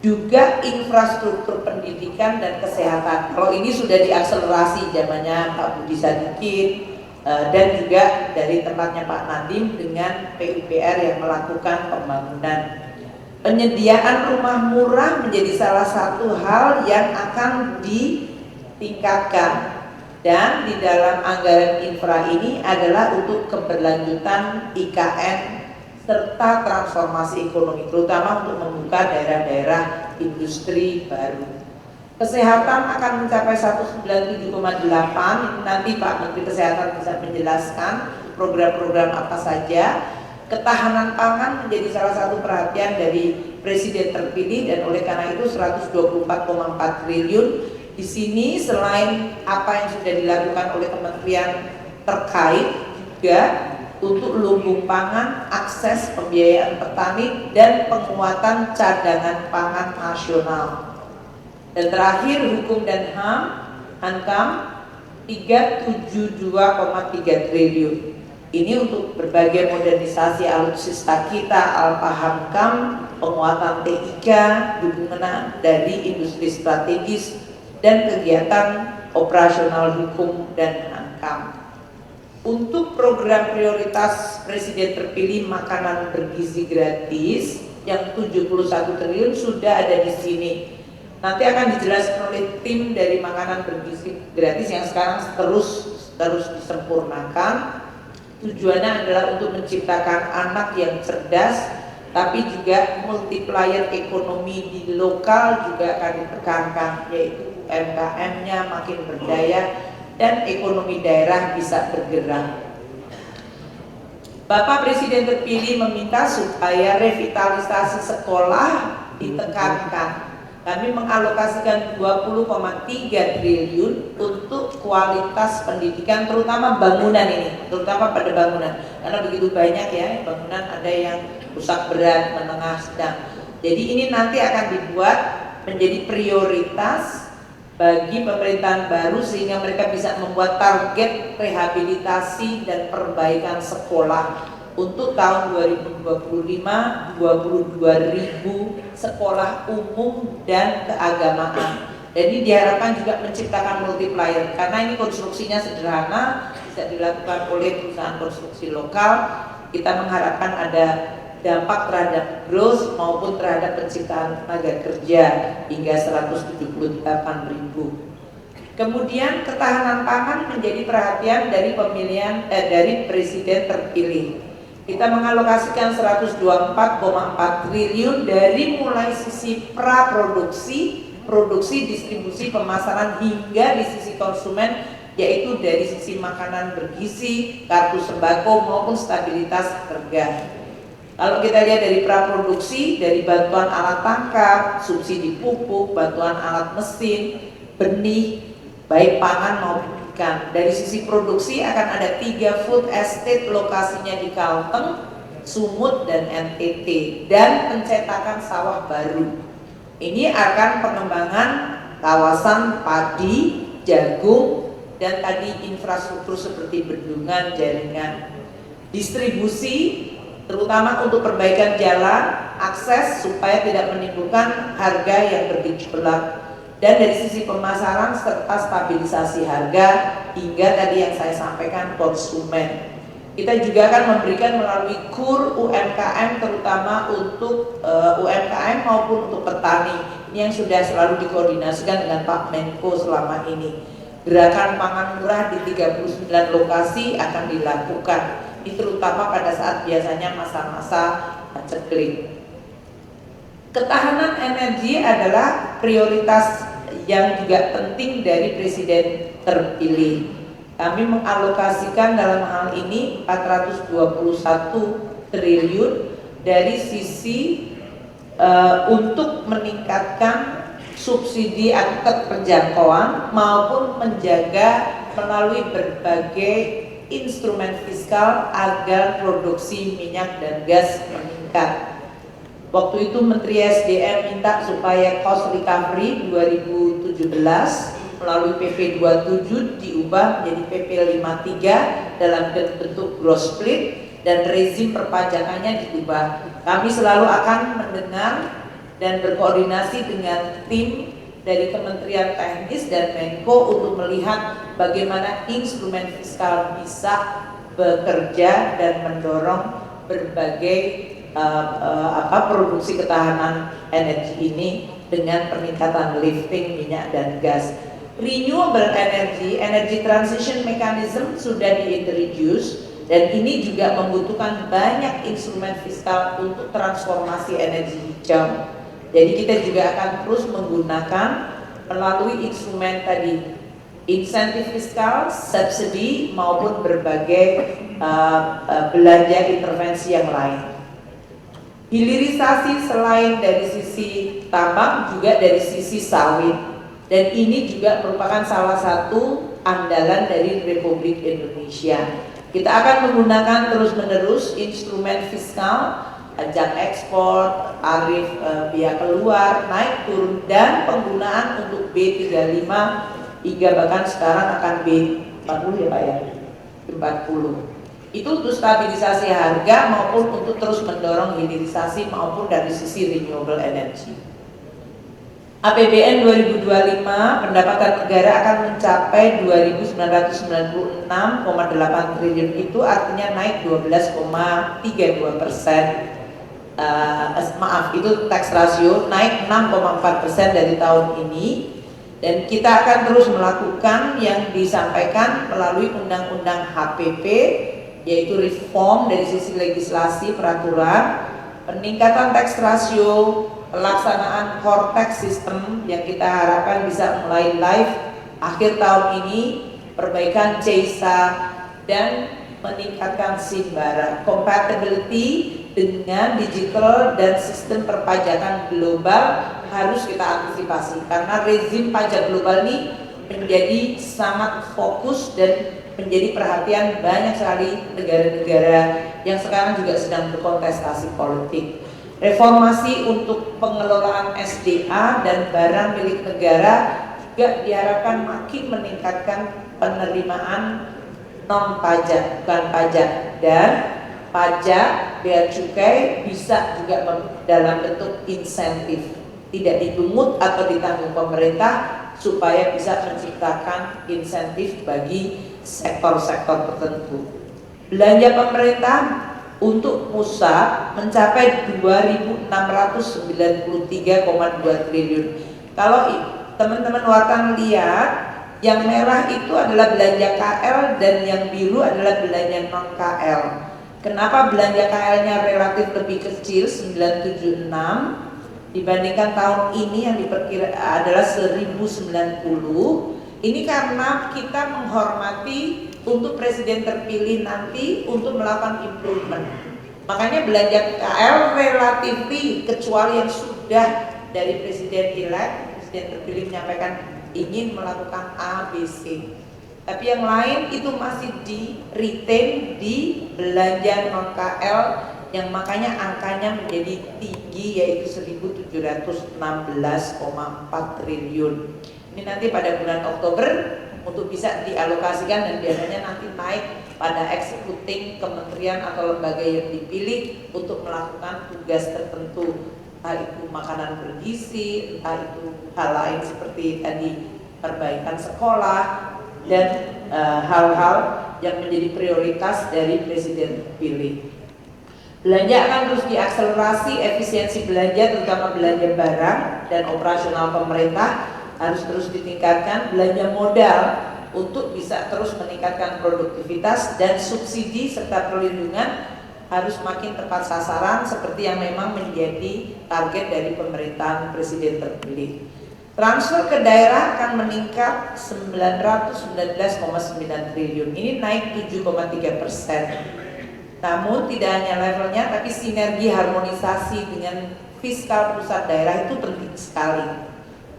juga infrastruktur pendidikan dan kesehatan. Kalau ini sudah diakselerasi zamannya Pak Budi Sadikin dan juga dari tempatnya Pak Nadiem dengan PUPR yang melakukan pembangunan. Penyediaan rumah murah menjadi salah satu hal yang akan ditingkatkan, dan di dalam anggaran infra ini adalah untuk keberlanjutan IKN serta transformasi ekonomi, terutama untuk membuka daerah-daerah industri baru. Kesehatan akan mencapai 197,8. Nanti Pak Menteri Kesehatan bisa menjelaskan program-program apa saja. Ketahanan pangan menjadi salah satu perhatian dari Presiden terpilih, dan oleh karena itu 124,4 triliun. Di sini selain apa yang sudah dilakukan oleh kementerian terkait, juga untuk lumbung pangan, akses pembiayaan petani, dan penguatan cadangan pangan nasional. Dan terakhir hukum dan HAM, Hankam 372,3 triliun. Ini untuk berbagai modernisasi alutsista kita, Alpha-Hankam, penguatan TIK, dukungan dari industri strategis, dan kegiatan operasional hukum dan Hankam. Untuk program prioritas Presiden terpilih makanan bergizi gratis yang 71 triliun sudah ada di sini. Nanti akan dijelaskan oleh tim dari makanan bergizi gratis yang sekarang terus disempurnakan. Tujuannya adalah untuk menciptakan anak yang cerdas, tapi juga multiplier ekonomi di lokal juga akan ditekankan, yaitu UMKM-nya makin berdaya dan ekonomi daerah bisa bergerak. Bapak Presiden terpilih meminta supaya revitalisasi sekolah ditekankan. Kami mengalokasikan 20,3 triliun untuk kualitas pendidikan, terutama bangunan ini, terutama pada bangunan, karena begitu banyak ya bangunan, ada yang rusak berat, menengah, sedang. Jadi ini nanti akan dibuat menjadi prioritas bagi pemerintahan baru, sehingga mereka bisa membuat target rehabilitasi dan perbaikan sekolah. Untuk tahun 2025, 22.000 sekolah umum dan keagamaan. Jadi diharapkan juga menciptakan multiplier, karena ini konstruksinya sederhana, bisa dilakukan oleh perusahaan konstruksi lokal. Kita mengharapkan ada dampak terhadap growth maupun terhadap penciptaan tenaga kerja hingga 178.000. Kemudian ketahanan pangan menjadi perhatian dari dari Presiden terpilih. Kita mengalokasikan 124,4 triliun dari mulai sisi praproduksi, produksi, distribusi, pemasaran, hingga di sisi konsumen, yaitu dari sisi makanan bergizi, kartu sembako maupun stabilitas harga. Kalau kita lihat dari praproduksi, dari bantuan alat tangkap, subsidi pupuk, bantuan alat mesin, benih, baik pangan maupun ikan. Dari sisi produksi akan ada 3 food estate, lokasinya di Kalteng, Sumut, dan NTT, dan pencetakan sawah baru. Ini akan pengembangan kawasan padi, jagung, dan tadi infrastruktur seperti bendungan, jaringan, distribusi, terutama untuk perbaikan jalan, akses supaya tidak menimbulkan harga yang bergejolak. Dan dari sisi pemasaran serta stabilisasi harga, hingga tadi yang saya sampaikan konsumen. Kita juga akan memberikan melalui KUR UMKM, terutama untuk UMKM maupun untuk petani. Ini yang sudah selalu dikoordinasikan dengan Pak Menko selama ini. Gerakan pangan murah di 39 lokasi akan dilakukan, ini terutama pada saat biasanya masa-masa paceklik. Ketahanan energi adalah prioritas yang juga penting dari Presiden terpilih. Kami mengalokasikan dalam hal ini 421 triliun dari sisi untuk meningkatkan subsidi angkutan penjangkauan maupun menjaga melalui berbagai instrumen fiskal agar produksi minyak dan gas meningkat. Waktu itu Menteri SDM minta supaya cost recovery 2017 melalui PP 27 diubah menjadi PP 53 dalam bentuk gross split, dan rezim perpajakannya diubah. Kami selalu akan mendengar dan berkoordinasi dengan tim dari Kementerian Teknis dan Menko untuk melihat bagaimana instrumen fiskal bisa bekerja dan mendorong berbagai produksi ketahanan energi ini dengan peningkatan lifting minyak dan gas. Renewable energy, energy transition mechanism sudah diintroduce dan ini juga membutuhkan banyak instrumen fiskal untuk transformasi energi hijau. Jadi kita juga akan terus menggunakan melalui instrumen tadi, insentif fiskal, subsidi maupun berbagai belanja intervensi yang lain. Hilirisasi selain dari sisi tambang juga dari sisi sawit, dan ini juga merupakan salah satu andalan dari Republik Indonesia. Kita akan menggunakan terus-menerus instrumen fiskal, pajak ekspor, tarif biaya keluar, naik turun, dan penggunaan untuk B35 hingga bahkan sekarang akan B40 ya Pak ya, B40. Itu untuk stabilisasi harga maupun untuk terus mendorong hilirisasi maupun dari sisi renewable energy. APBN 2025 pendapatan negara akan mencapai 2.996,8 triliun, itu artinya naik 12,32%. Itu tax ratio naik 6,4% dari tahun ini, dan kita akan terus melakukan yang disampaikan melalui undang-undang HPP, yaitu reform dari sisi legislasi peraturan, peningkatan tax ratio, pelaksanaan core tax system yang kita harapkan bisa mulai live akhir tahun ini, perbaikan CISA, dan meningkatkan SIMBARA, compatibility dengan digital dan sistem perpajakan global harus kita antisipasi karena rezim pajak global ini menjadi sangat fokus dan menjadi perhatian banyak sekali negara-negara yang sekarang juga sedang berkontestasi politik. Reformasi untuk pengelolaan SDA dan barang milik negara juga diharapkan makin meningkatkan penerimaan non pajak, bukan pajak, dan pajak bea cukai bisa juga dalam bentuk insentif, tidak dipungut atau ditanggung pemerintah supaya bisa menciptakan insentif bagi sektor-sektor tertentu. Belanja pemerintah untuk pusat mencapai 2.693,2 triliun. Kalau teman-teman wartawan lihat, yang merah itu adalah belanja KL dan yang biru adalah belanja non KL. Kenapa belanja KL-nya relatif lebih kecil 976 dibandingkan tahun ini yang diperkira adalah 1090? Ini karena kita menghormati untuk presiden terpilih nanti untuk melakukan improvement. Makanya belanja KL relatif, kecuali yang sudah dari presiden elect, presiden terpilih menyampaikan ingin melakukan A, B, C. Tapi yang lain itu masih di retain di belanja non KL yang makanya angkanya menjadi tinggi, yaitu 1.716,4 triliun. Ini nanti pada bulan Oktober untuk bisa dialokasikan dan biasanya nanti naik pada executing kementerian atau lembaga yang dipilih untuk melakukan tugas tertentu, entah itu makanan bergizi, entah itu hal lain seperti tadi perbaikan sekolah dan hal-hal yang menjadi prioritas dari presiden terpilih. Belanja akan terus diakselerasi, efisiensi belanja terutama belanja barang dan operasional pemerintah harus terus ditingkatkan, belanja modal untuk bisa terus meningkatkan produktivitas, dan subsidi serta perlindungan harus makin tepat sasaran seperti yang memang menjadi target dari pemerintahan presiden terpilih. Transfer ke daerah akan meningkat 919,9 triliun, ini naik 7,3%. Namun tidak hanya levelnya, tapi sinergi harmonisasi dengan fiskal pusat daerah itu penting sekali.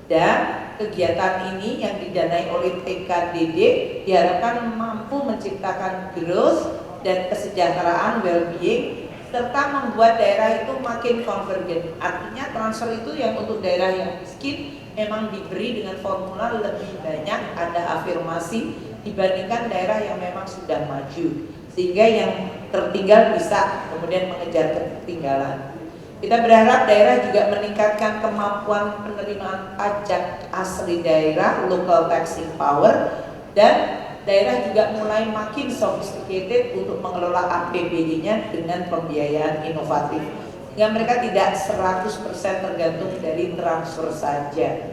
Dan kegiatan ini yang didanai oleh TKDD diharapkan mampu menciptakan growth dan kesejahteraan, well-being, serta membuat daerah itu makin konvergen. Artinya transfer itu yang untuk daerah yang miskin memang diberi dengan formula lebih banyak, ada afirmasi dibandingkan daerah yang memang sudah maju, sehingga yang tertinggal bisa kemudian mengejar ketertinggalan. Kita berharap daerah juga meningkatkan kemampuan penerimaan pajak asli daerah, local taxing power, dan daerah juga mulai makin sophisticated untuk mengelola APBD-nya dengan pembiayaan inovatif. Sehingga mereka tidak 100% tergantung dari transfer saja.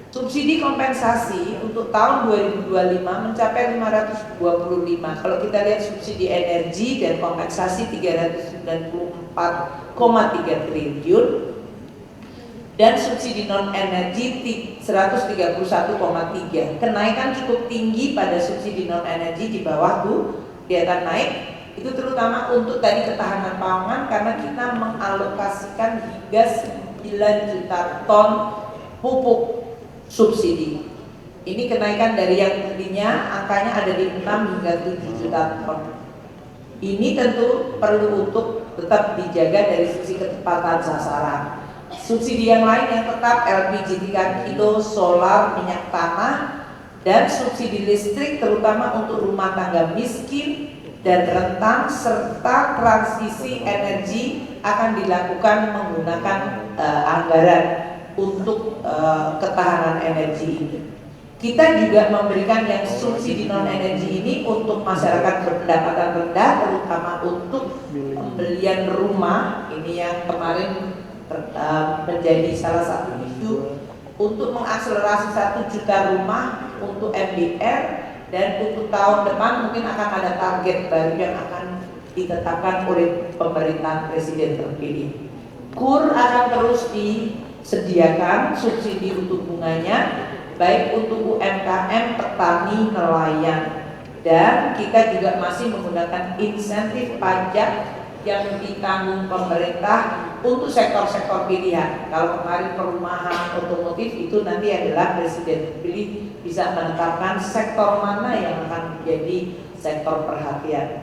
Subsidi kompensasi untuk tahun 2025 mencapai 525. Kalau kita lihat subsidi energi dan kompensasi 394,3 triliun dan subsidi non energi 131,3. Kenaikan cukup tinggi pada subsidi non energi di bawah Bu, kelihatan naik. Itu terutama untuk tadi ketahanan pangan karena kita mengalokasikan hingga 9 juta ton pupuk subsidi. Ini kenaikan dari yang tadinya angkanya ada di 6 hingga 7 juta ton. Ini tentu perlu untuk tetap dijaga dari sisi ketepatan sasaran. Subsidi yang lain yang tetap LPG 3 kilo, solar, minyak tanah, dan subsidi listrik terutama untuk rumah tangga miskin dan rentan serta transisi energi akan dilakukan menggunakan anggaran untuk ketahanan energi ini. Kita juga memberikan yang subsidi non energi ini untuk masyarakat berpendapatan rendah, terutama untuk pembelian rumah. Ini yang kemarin menjadi salah satu isu untuk mengakselerasi 1 juta rumah untuk MDR, dan untuk tahun depan mungkin akan ada target baru yang akan ditetapkan oleh pemerintahan presiden terpilih. KUR akan terus disediakan subsidi untuk bunganya, baik untuk UMKM, petani, nelayan, dan kita juga masih menggunakan insentif pajak yang ditanggung pemerintah untuk sektor-sektor pilihan. Kalau kemarin perumahan, otomotif, itu nanti adalah presiden terpilih bisa menetapkan sektor mana yang akan menjadi sektor perhatian.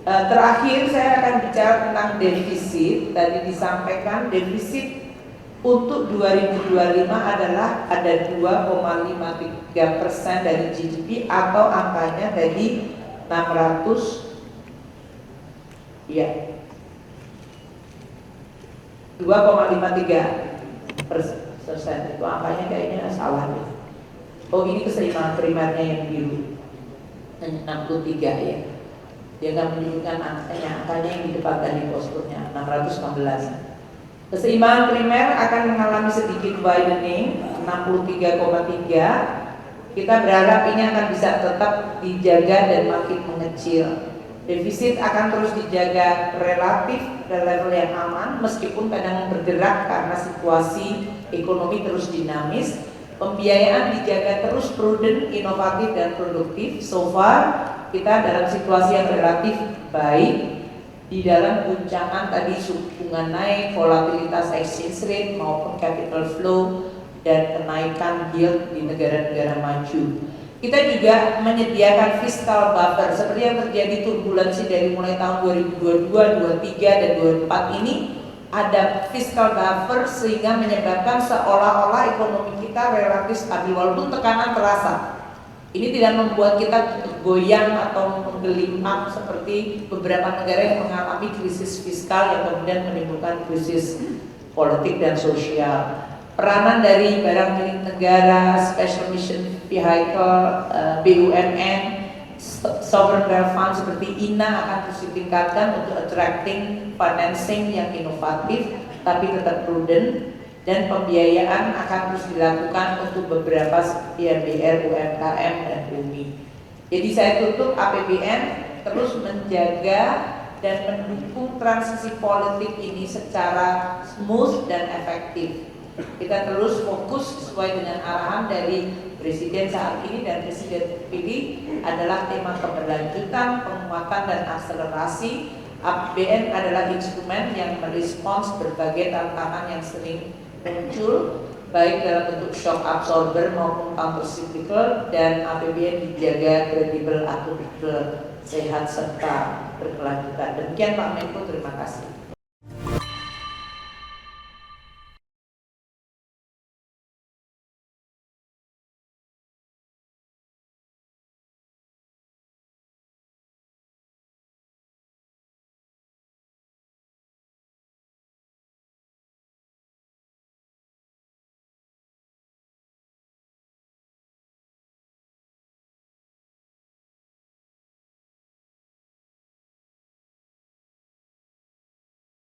Terakhir saya akan bicara tentang defisit. Tadi disampaikan defisit untuk 2025 adalah ada 2,53% dari GDP atau angkanya dari 600 ya 2,53%. Itu angkanya kayaknya salah nih. Oh, ini keseimbangan primernya yang biru 63 ya. Dia nggak menunjukkan angkanya yang di depan tadi posturnya 616. Keseimbangan primer akan mengalami sedikit widening 63,3. Kita berharap ini akan bisa tetap dijaga dan makin mengecil. Defisit akan terus dijaga relatif pada level yang aman meskipun kadang bergerak karena situasi ekonomi terus dinamis. Pembiayaan dijaga terus prudent, inovatif, dan produktif. So far kita dalam situasi yang relatif baik di dalam guncangan tadi suku bunga naik, volatilitas exchange rate maupun capital flow, dan kenaikan yield di negara-negara maju. Kita juga menyediakan fiscal buffer seperti yang terjadi turbulensi dari mulai tahun 2022, 2023, dan 2024 ini. Ada fiscal buffer sehingga menyebabkan seolah-olah ekonomi kita relatif stabil walaupun tekanan terasa. Ini tidak membuat kita goyang atau menggelimpang seperti beberapa negara yang mengalami krisis fiskal yang kemudian menimbulkan krisis politik dan sosial. Peranan dari barang milik negara, special mission vehicle, BUMN, sovereign wealth fund seperti INA akan terus ditingkatkan untuk attracting financing yang inovatif tapi tetap prudent, dan pembiayaan akan terus dilakukan untuk beberapa MDR, UMKM, dan UMI. Jadi saya tutup, APBN terus menjaga dan mendukung transisi politik ini secara smooth dan efektif. Kita terus fokus sesuai dengan arahan dari Presiden saat ini dan Presiden terpilih adalah tema keberlanjutan, penguatan, dan akselerasi. APBN adalah instrumen yang merespons berbagai tantangan yang sering muncul baik dalam bentuk shock absorber maupun counter cyclical, dan APBN dijaga kredibel, akuntabel, sehat, serta berkelanjutan. Demikian Pak Menko, terima kasih.